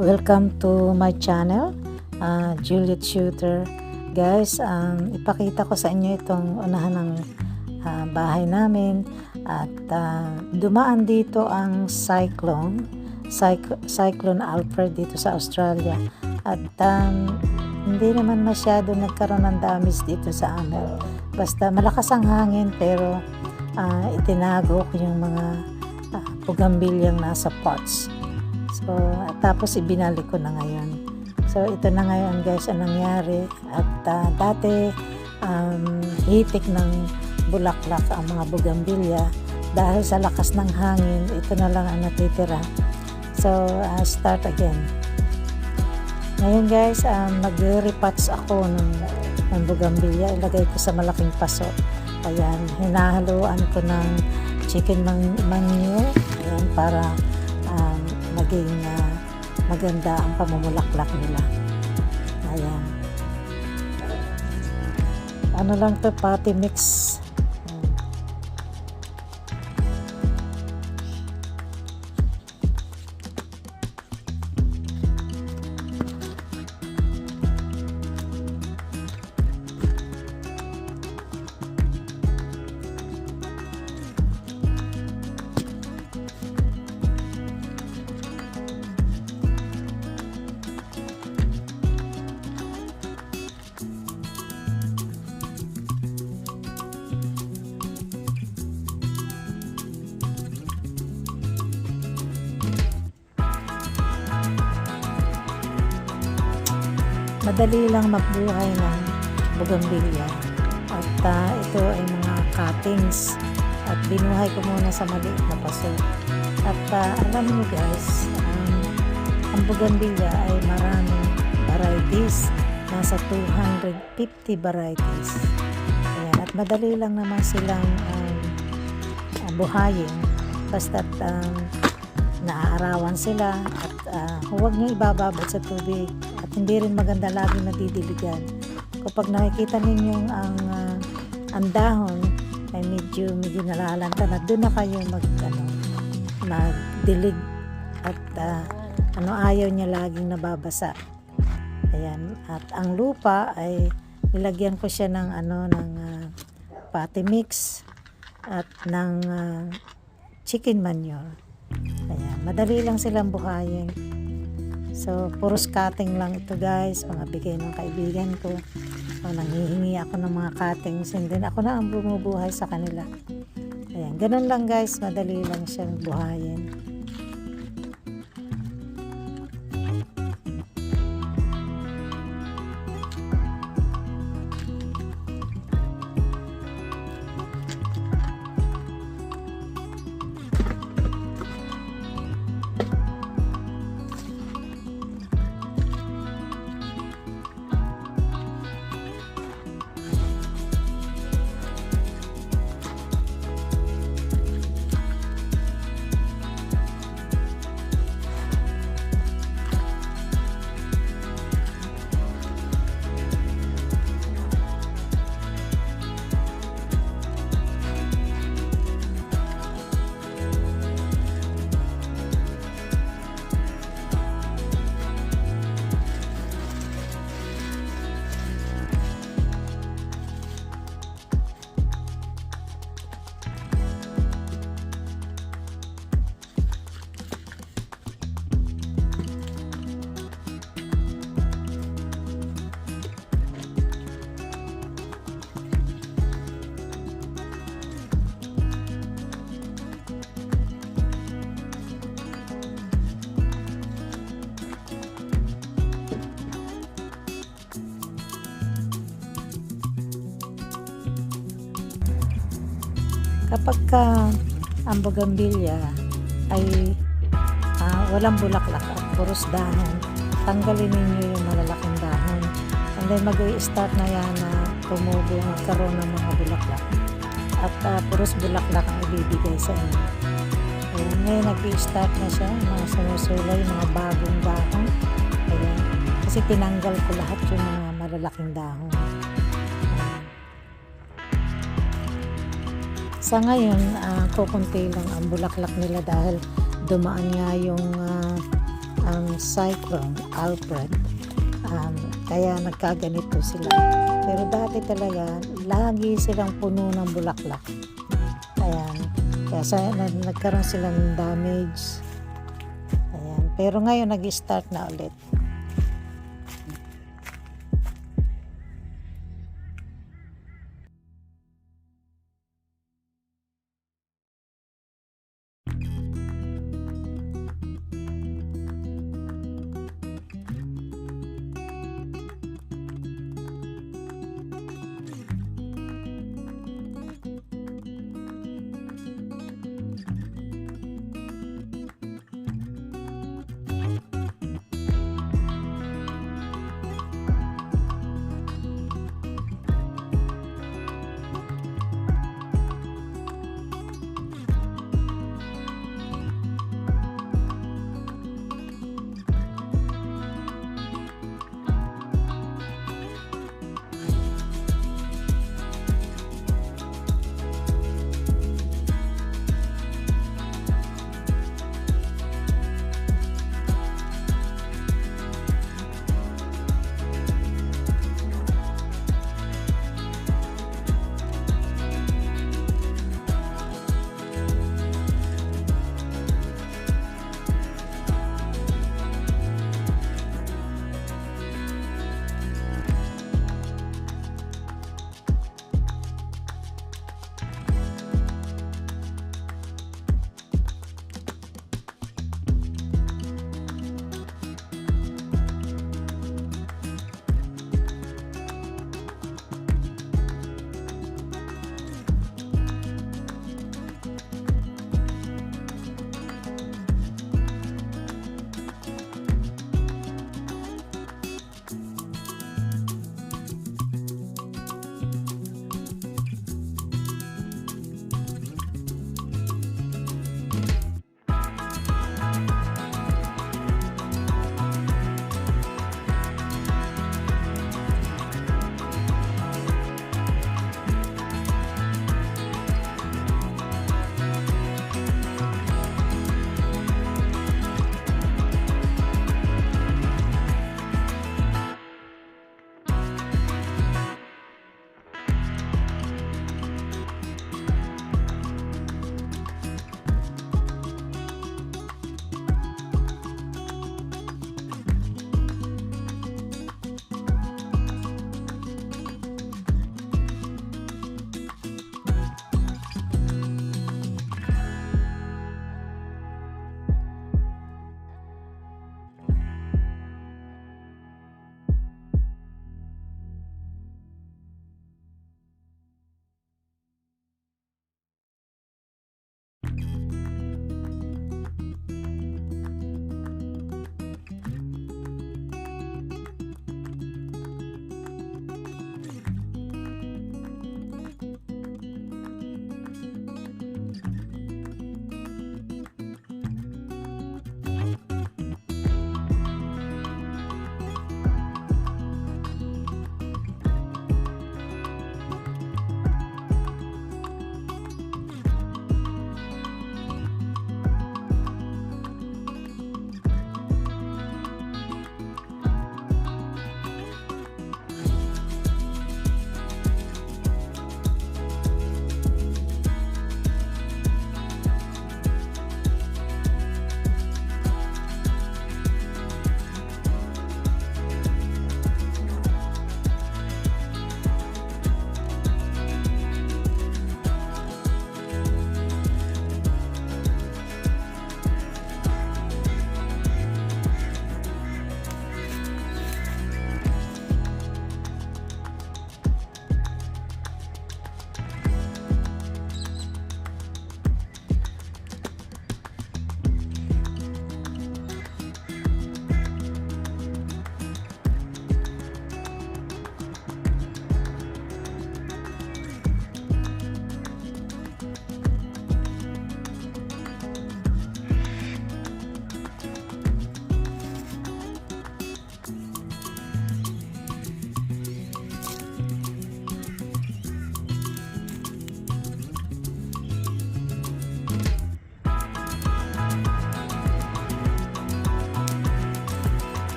Welcome to my channel, Juliet Shooter. Guys, ipakita ko sa inyo itong unahan ng bahay namin at dumaan dito ang Cyclone Alfred dito sa Australia at hindi naman masyado nagkaroon ng damage dito sa amin. Basta malakas ang hangin pero itinago ko yung mga bougainvillea nasa pots. So, tapos ibinalik ko na ngayon. So, ito na ngayon guys ang nangyari. At dati, hitik ng bulaklak ang mga bougainvillea. Dahil sa lakas ng hangin, ito na lang ang natitira. So, start again. Ngayon guys, mag-repatch ako ng bougainvillea. Ilagay ko sa malaking paso. Ayan, hinahaluan ko ng chicken manure. Ayan, para maging maganda ang pamumulaklak nila. Ayan. Ano lang to, potty mix. Madali lang magbuhay ng bougainvillea at ito ay mga cuttings at binuhay ko muna sa maliit na paso at alam niyo guys, ang bougainvillea ay maraming varieties, nasa 250 varieties. Ayan, at madali lang naman silang buhayin basta't naaarawan sila at huwag nyo ibababad sa tubig at hindi rin maganda lagi nadidiligan. Kapag nakikita ninyong ang dahon ay medyo nalalanta na, doon na kayo magdilig at ayaw niya laging nababasa. Ayan, at ang lupa ay nilagyan ko siya ng potty mix at ng chicken manure. Ayan, madali lang silang buhayin. So, puros cutting lang ito guys, mga bigay ng kaibigan ko. Nanghihingi ako ng mga cuttings and then ako na ang bumubuhay sa kanila. Ayan, ganun lang guys, madali lang siyang buhayin. Kapag ang bougainvillea ay walang bulaklak at puros dahon, tanggalin ninyo yung malalaking dahon and then mag-i-start na yan na tumubo, magkaroon ng mga bulaklak at puros bulaklak ang ibibigay sa inyo. Ayan, ngayon nag-i-start na siya, mga sumusulay, mga bagong dahon. Ayan, kasi tinanggal ko lahat yung mga malalaking dahon. Sa ngayon, kukunti lang ang bulaklak nila dahil dumaan nga Cyclone Alfred. Kaya nagkaganito sila. Pero dati talaga, lagi silang puno ng bulaklak. Ayan. Kaya nagkaroon sila ng damage. Ayan. Pero ngayon, nag-start na ulit.